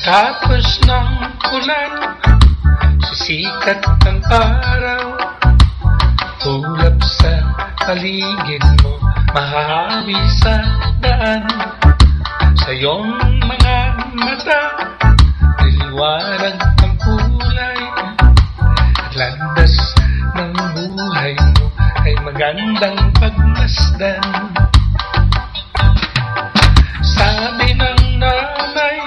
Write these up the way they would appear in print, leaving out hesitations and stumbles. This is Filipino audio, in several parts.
Tapos ng ulan, sisikat ng araw, ulap sa paligid mo, mahahawi sa daan. Sa iyong mga mata, niliwanag ang kulay, at landas ng buhay mo ay magandang pagmasdan. Sabi ng nanay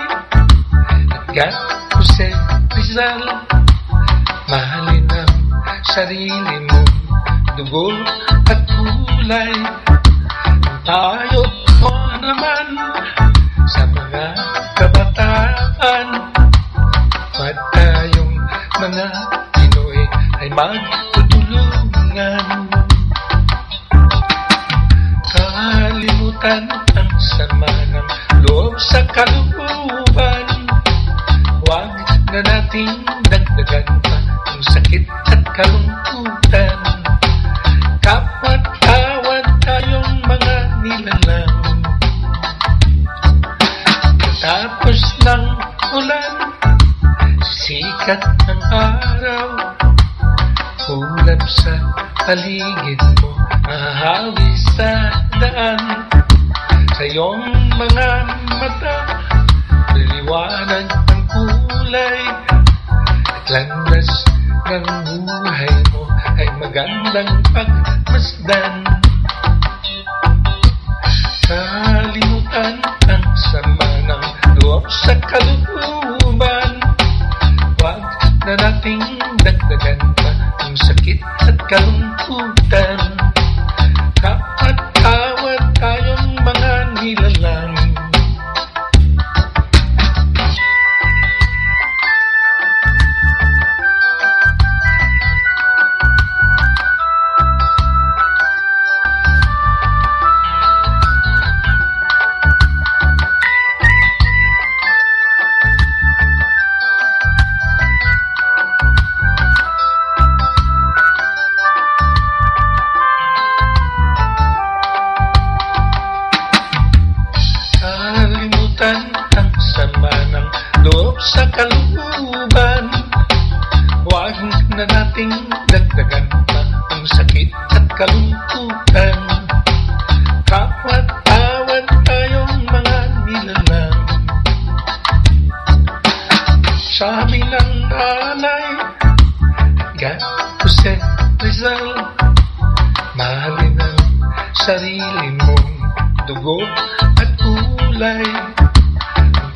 at Jose Rizal, mahalin ang sarili mo, dugo at kulay. Tayo po naman sa mga kabataan, at tayong mga Pinoy ay magtutulungan. Kalimutan ang sama ng loob sa kalooban, huwag na nating dagdagan pa ang sakit at kalungkutan. Kapwa-tawad tayong mga nilalang. Tapos ng ulan, sikat ng araw, ulap sa paligid mo, mahahawi sa daan. Sa iyong mga mata, liliwanag ang kulay, at landas ng buhay mo ay magandang pagmasdan. Kalimutan ang sama ng loob sa kalooban, huwag na nating dagdagan pa ang sakit at kalungkutan. Kapat-tawad tayong mga nilalang. Ang sama ng loob sa kalooban, huwag na nating dagdagan pa ang sakit at kalungkutan. Kapwa-tawad tayong mga nilalang. Sabi ng nanay Jose Rizal, mahalin ang sarili mong dugo at kulay.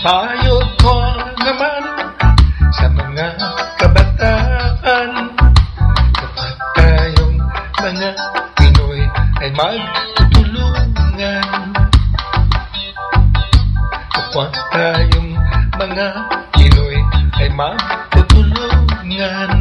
Tayo ko naman sa mga kabataan, kapag tayong mga Pinoy ay magtutulungan. Kapag tayong mga Pinoy ay magtutulungan.